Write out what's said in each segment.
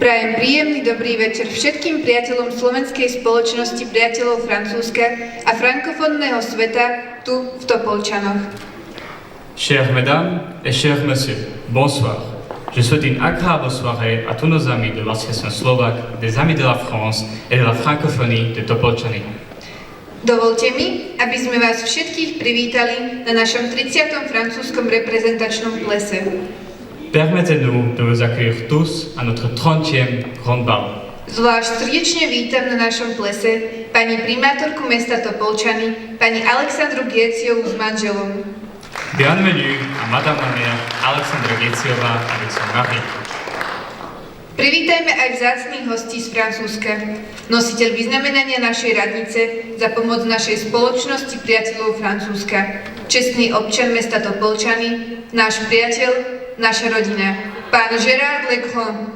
Prajem príjemný dobrý večer všetkým priateľom slovenskej spoločnosti priateľov Francúzska a frankofónneho sveta tu v Topolčanoch. Chères mesdames et chers messieurs, bonsoir. Je souhaite une agréable soirée à tous nos amis de l'association slovaque, des amis de la France et de la francophonie de Topolčany. Dovolte mi, aby sme vás všetkých privítali na našom 30. francúzskom reprezentačnom plese. Permettez-nous de vous accueillir tous à notre 30e Grand Bal. Zvlášť srdečne vítam na našom plese pani primátorku mesta Topolčany, pani Alexandru Gieciovu s manželom. Bienvenue à Madame la maire Alexandra Gieciová avec son mari. Privítajme aj vzácnych hostí z Francúzska. Nositeľ vyznamenania našej radnice za pomoc našej spoločnosti priateľov Francúzska, čestný občan mesta Topolčany, náš priateľ, naša rodina, pán Gérard Legrand.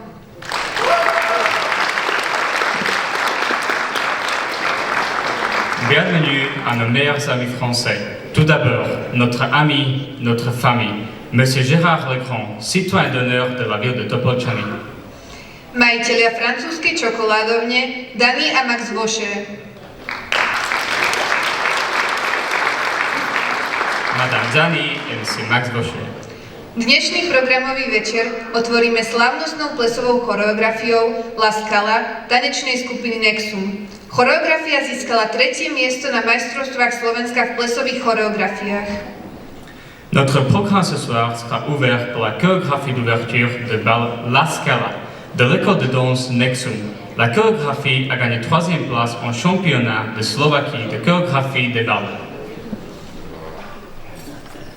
Bienvenue à nos meilleurs amis français. Tout d'abord, notre ami, notre famille, Monsieur Gérard Legrand, citoyen d'honneur de la ville de Topolčany. Majiteľia francúzskej čokoládovne Dany a Max Vaucher. Madame Dany et Monsieur Max Vaucher. Dnešný programový večer otvoríme slávnostnou plesovou choreografiou La Scala tanečnej skupiny Nexum. Choreografia získala 3. miesto na majstrovstvách Slovenska v plesových choreografiách. Notre programme ce soir sera ouvert pour la chorégraphie d'ouverture de bal La Scala de l'école de danse Nexum. La chorégraphie a gagné 3e place en championnat de Slovaquie de chorégraphie des bals.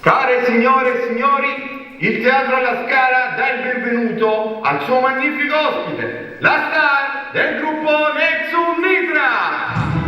Care signore e signori, il Teatro La Scala dà il benvenuto al suo magnifico ospite, la star del gruppo Nexum Nitra!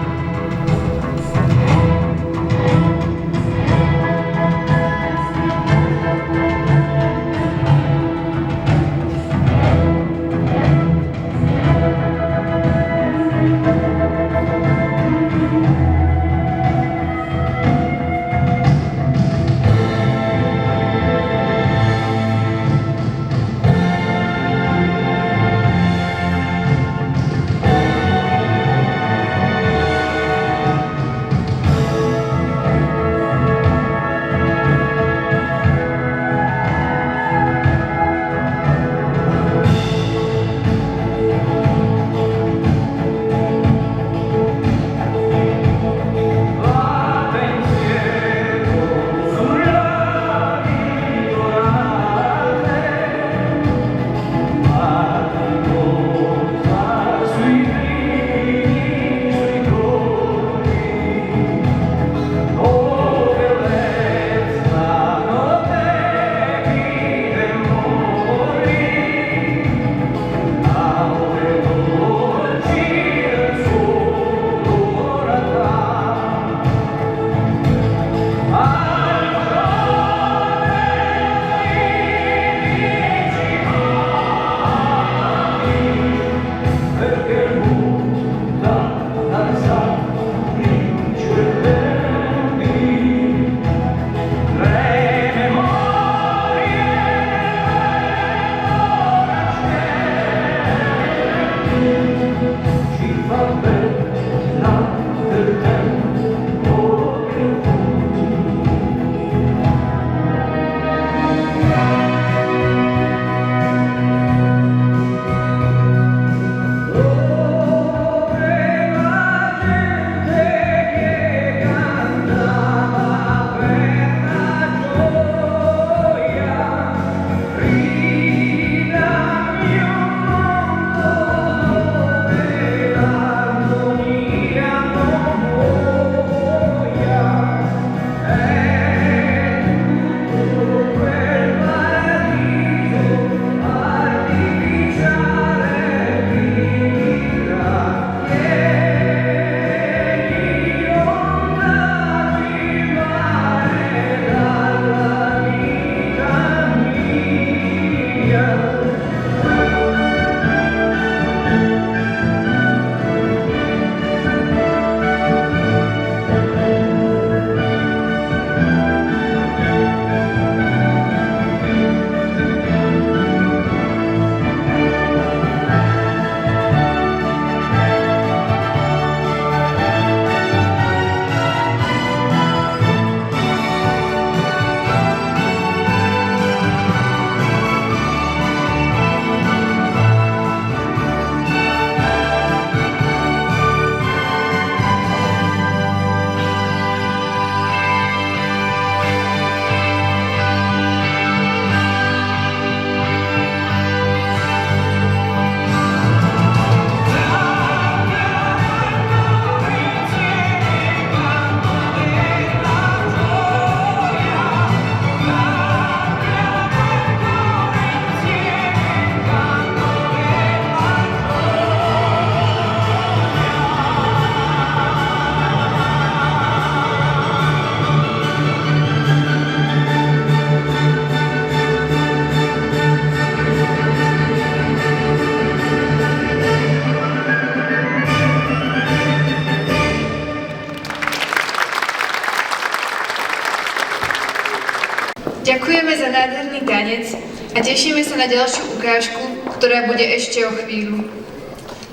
tanec a tešíme sa na ďalšiu ukážku, ktorá bude ešte o chvíľu.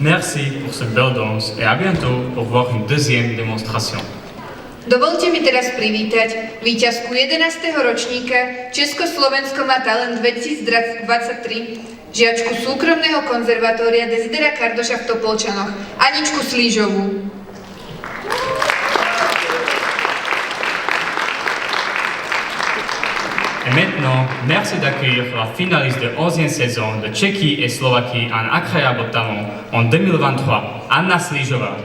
Merci pour ce bel danse et à bientôt pour voir une deuxième démonstration. Dovolte mi teraz privítať víťazku 11. ročníka Československo má talent 2023, žiačku súkromného konzervatória Desidera Kardoša v Topolčanoch, Aničku Slížovú. Et maintenant, merci d'accueillir la finaliste de 11e saison de Tchéquie et Slovaquie en incroyable talent en 2023, Anna Slížová.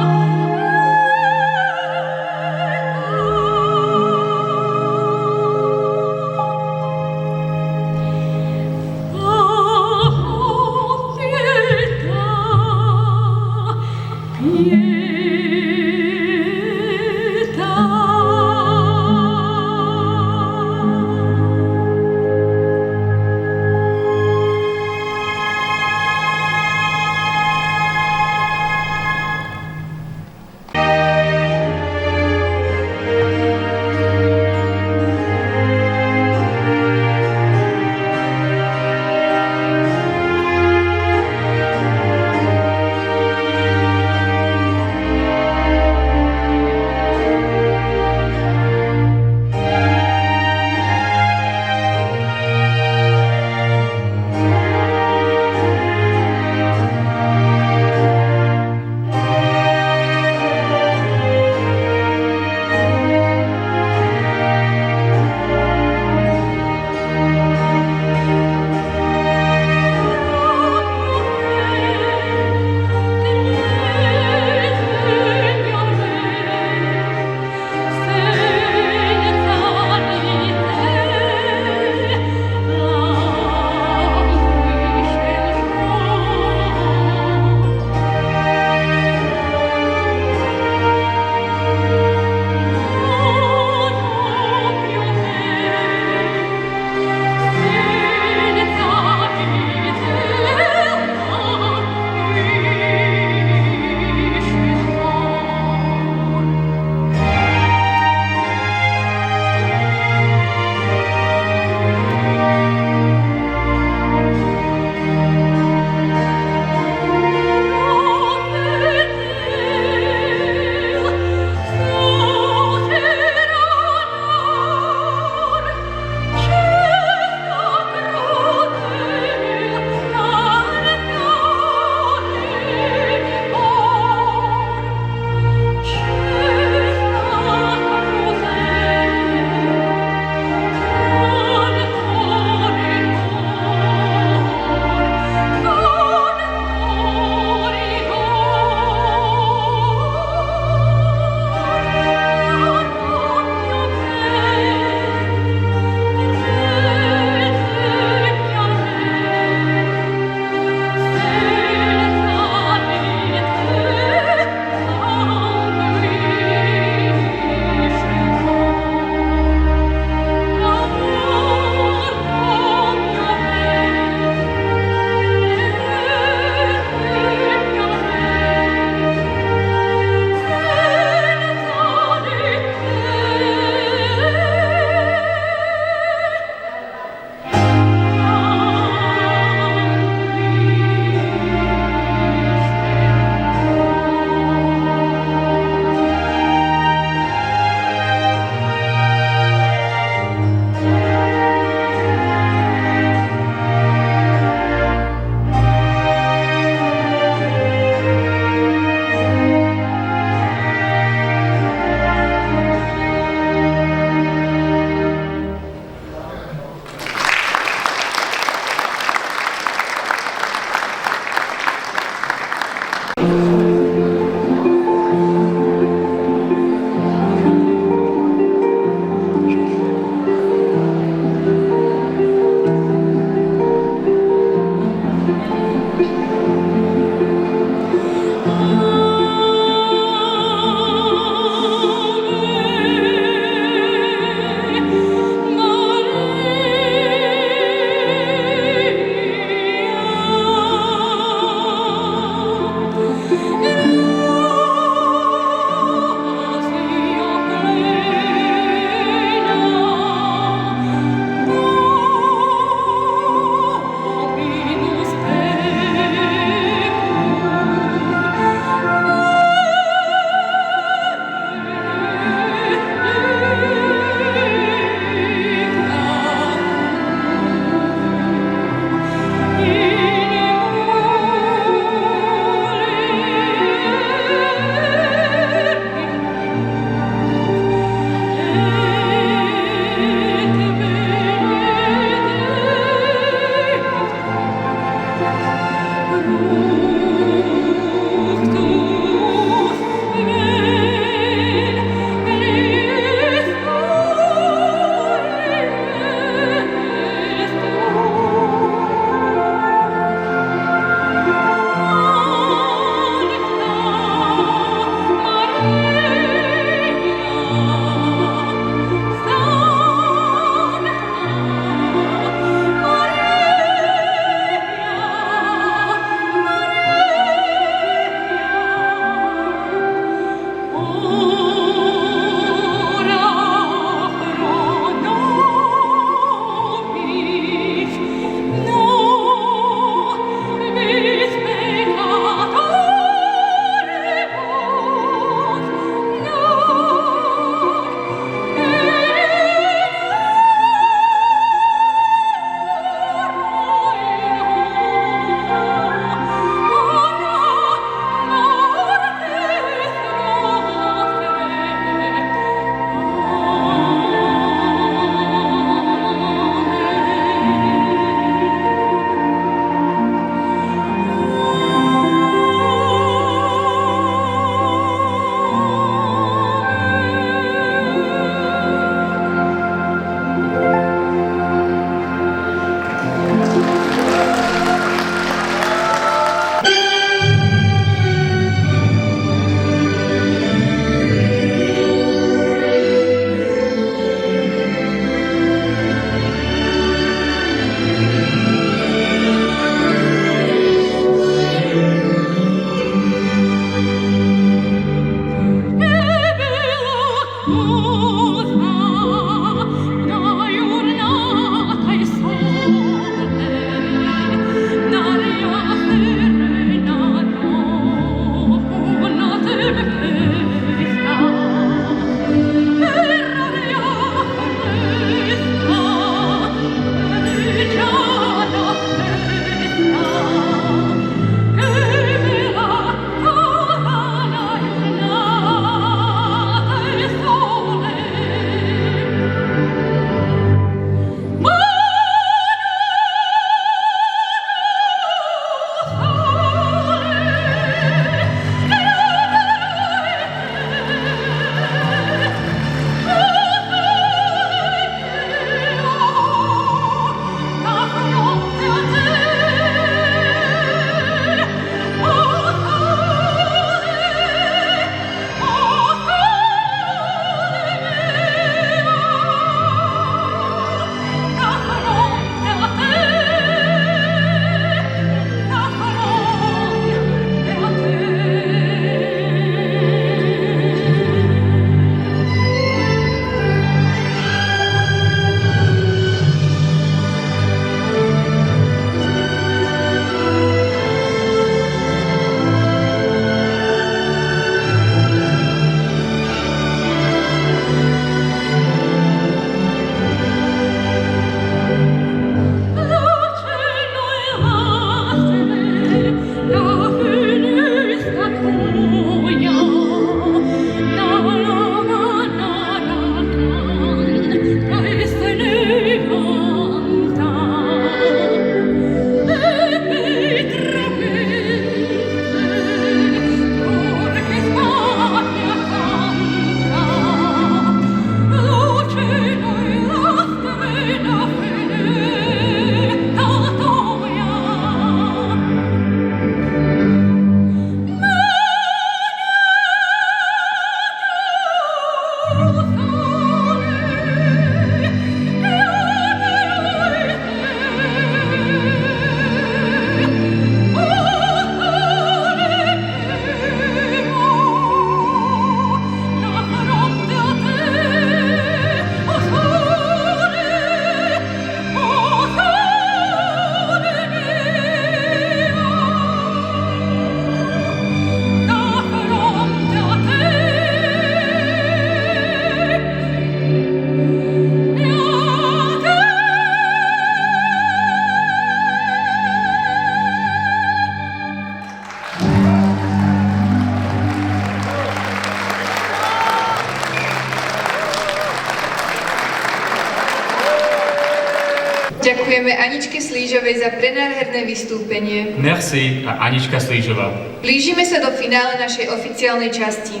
Aničke Slížovej za prenádherné vystúpenie. Merci a Anička Slížová. Blížime sa do finále našej oficiálnej časti.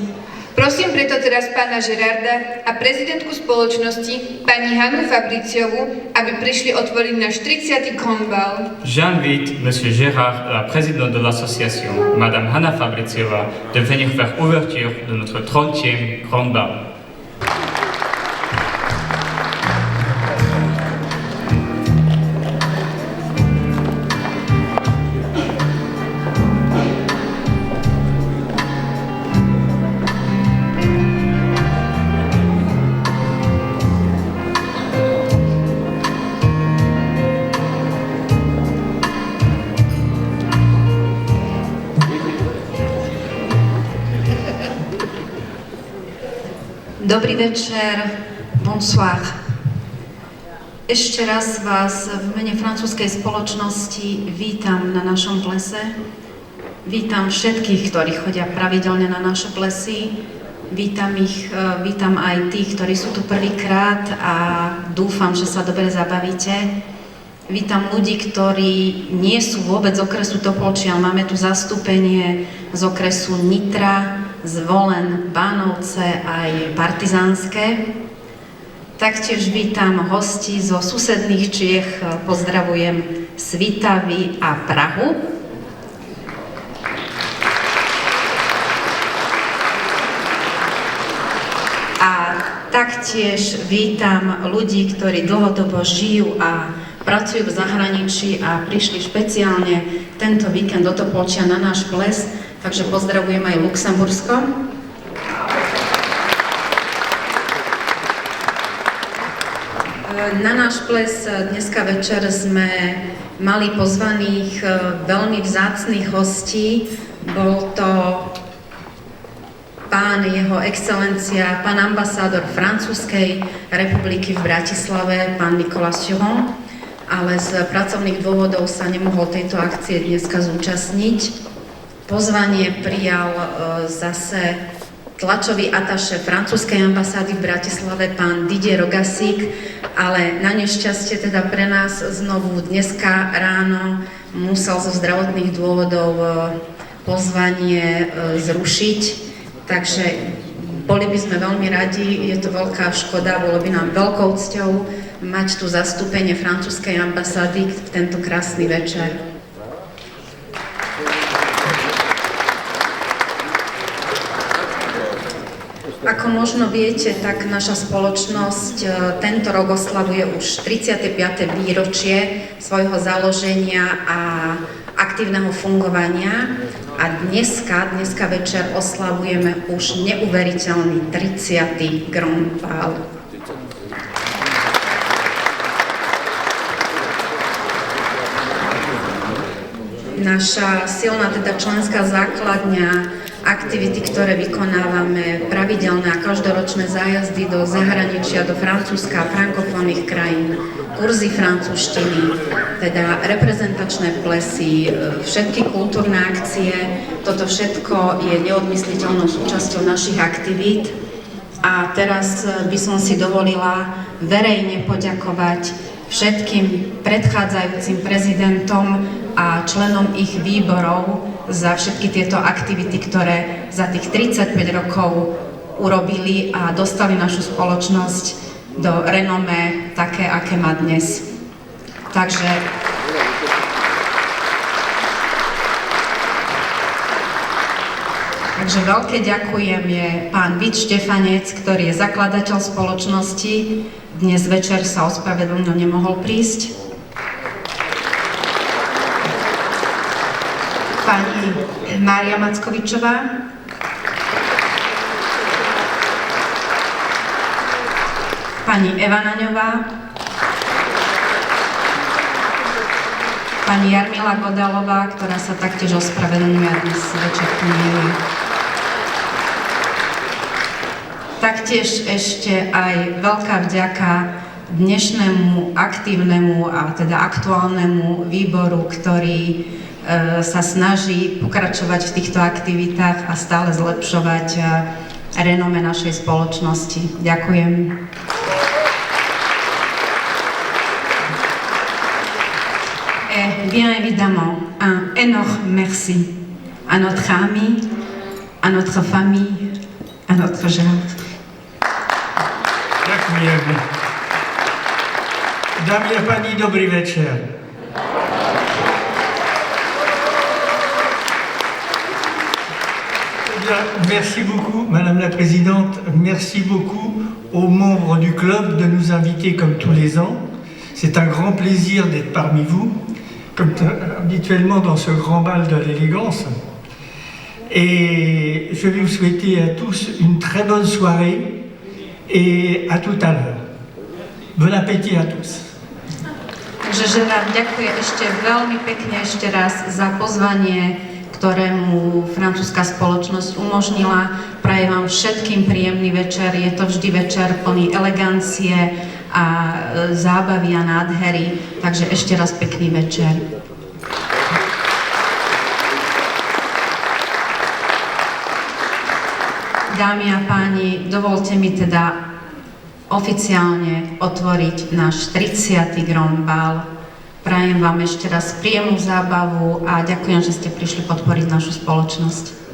Prosím preto teraz pána Gerarda a prezidentku spoločnosti, pani Hannu Fabriciovu, aby prišli otvoriť náš 30. Cornball. J'invite Monsieur Gérard, la présidente de l'association, Madame Hanna Fabriciova, de venir faire ouverture de notre 30e Grand Bal. Dobrý večer, bonsoir. Ešte raz vás v mene francúzskej spoločnosti vítam na našom plese. Vítam všetkých, ktorí chodia pravidelne na naše plesy. Vítam aj tých, ktorí sú tu prvýkrát a dúfam, že sa dobre zabavíte. Vítam ľudí, ktorí nie sú vôbec z okresu Topolčian. Máme tu zastúpenie z okresu Nitra, Zvolen, Bánovce aj Partizánske. Taktiež vítam hostí zo susedných Čiech, pozdravujem Svitavy a Prahu. A taktiež vítam ľudí, ktorí dlhodobo žijú a pracujú v zahraničí a prišli špeciálne tento víkend do Topolčia na náš ples. Takže pozdravujem aj Luxembursko. Na náš ples dneska večer sme mali pozvaných veľmi vzácnych hostí. Bol to pán jeho excelencia, pán ambasádor Francúzskej republiky v Bratislave, pán Nicolas Suron, ale z pracovných dôvodov sa nemohol tejto akcie dneska zúčastniť. Pozvanie prijal zase tlačový ataše francúzskej ambasády v Bratislave, pán Didier Rogasík, ale na nešťastie teda pre nás znovu dneska ráno musel zo zdravotných dôvodov pozvanie zrušiť, takže boli by sme veľmi radi, je to veľká škoda, bolo by nám veľkou cťou mať tu zastúpenie francúzskej ambasády v tento krásny večer. Ako možno viete, tak naša spoločnosť tento rok oslavuje už 35. výročie svojho založenia a aktívneho fungovania a dneska večer oslavujeme už neuveriteľný 30. Grand Bal. Naša silná teda členská základňa, aktivity, ktoré vykonávame, pravidelné a každoročné zájazdy do zahraničia, do Francúzska a frankofónnych krajín, kurzy francúzštiny, teda reprezentačné plesy, všetky kultúrne akcie, toto všetko je neodmysliteľnou súčasťou našich aktivít. A teraz by som si dovolila verejne poďakovať všetkým predchádzajúcim prezidentom a členom ich výborov za všetky tieto aktivity, ktoré za tých 35 rokov urobili a dostali našu spoločnosť do renomé také, aké má dnes. Takže veľké ďakujem je pán Vít Štefanec, ktorý je zakladateľ spoločnosti. Dnes večer sa ospravedlnil, nemohol prísť. Pani Mária Mackovičová, pani Eva Naňová, pani Jarmila Godalová, ktorá sa taktiež ospravedlňuje a dnes večer tu nie je. Taktiež ešte aj veľká vďaka dnešnému aktívnemu a teda aktuálnemu výboru, ktorý sa snaží pokračovať v týchto aktivitách a stále zlepšovať renome našej spoločnosti. Ďakujem. bien évidemment un énorme merci à notre ami, à notre famille, à notre genre. Ďakujem. Dámy a páni, dobrý večer. Merci beaucoup, Madame la Présidente. Merci beaucoup aux membres du club de nous inviter comme tous les ans. C'est un grand plaisir d'être parmi vous, comme habituellement dans ce grand bal de l'élégance. Et je vais vous souhaiter à tous une très bonne soirée et à tout à l'heure. Bon appétit à tous. Takže Žerard ďakuje ešte veľmi pekne ešte raz za pozvanie, ktoré mu francúzska spoločnosť umožnila. Prajem vám všetkým príjemný večer. Je to vždy večer plný elegancie a zábavy a nádhery. Takže ešte raz pekný večer. Dámy a páni, dovolte mi teda oficiálne otvoriť náš 30. Grand Bal. Prajem vám ešte raz príjemnú zábavu a ďakujem, že ste prišli podporiť našu spoločnosť.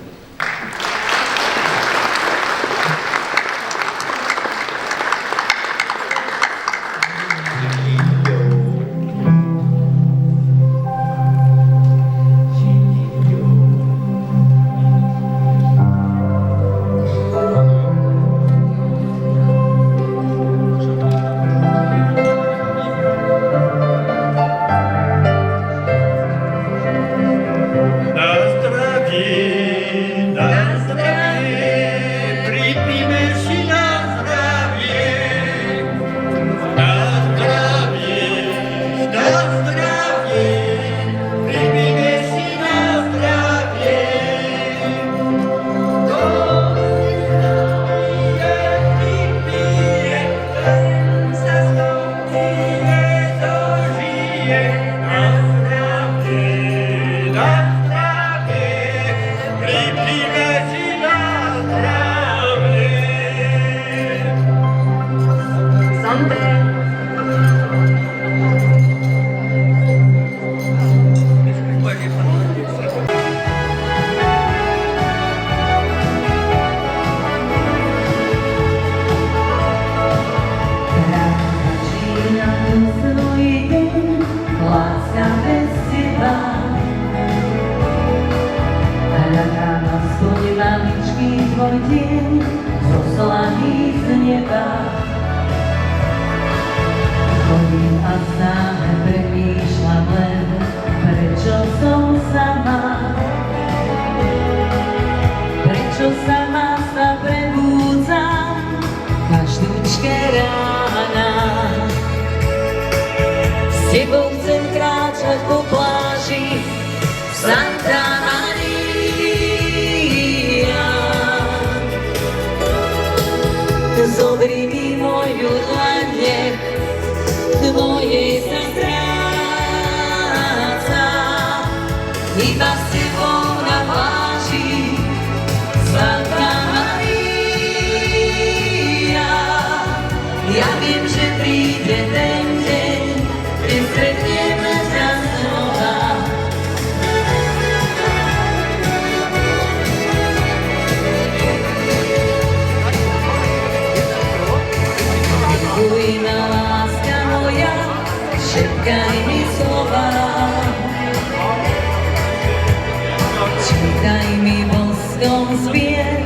Zobri mi moju dlaň, nech tvoje sa stráca, iba s tebou na pláži, Svätá Mária. Ja viem, že príde ten deň, keď stretneme ťa znova. Bujná láska moja, šepkaj mi slova. Čítaj mi boskom spiev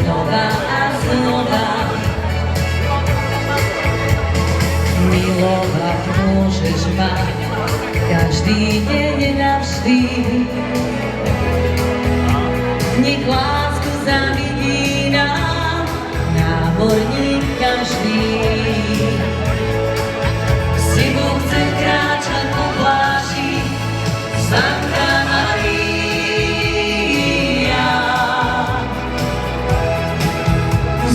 znova a znova. Milovať môžeš ma každý deň navždy. Nech lásku zavidí nám námorník každý. S tebou chcem kráčať po pláži, Svätá Mária.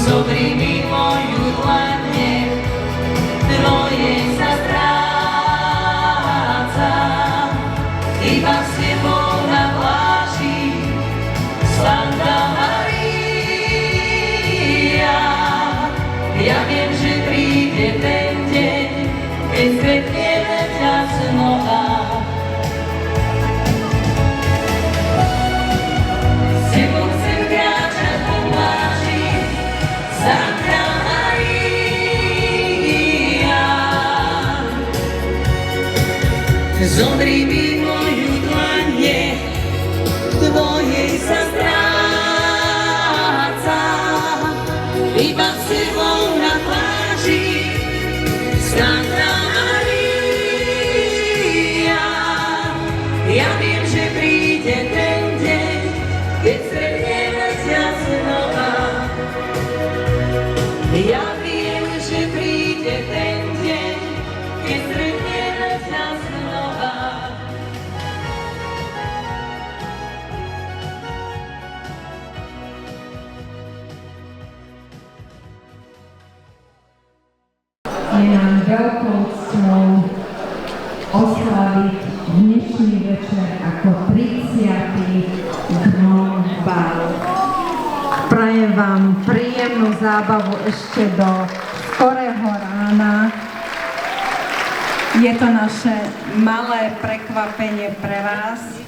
Zobri mi moju dlaň, nech tvoje sa stráca, iba s tebou na pláži, Svätá Mária. Ja viem, že príde ten deň, keď stretneme ťa znova. Je nám veľkou cťou oslaviť dnešný večer ako 30. Gnom Bal. Prajem vám príjemnú zábavu ešte do skorého rána. Je to naše malé prekvapenie pre vás.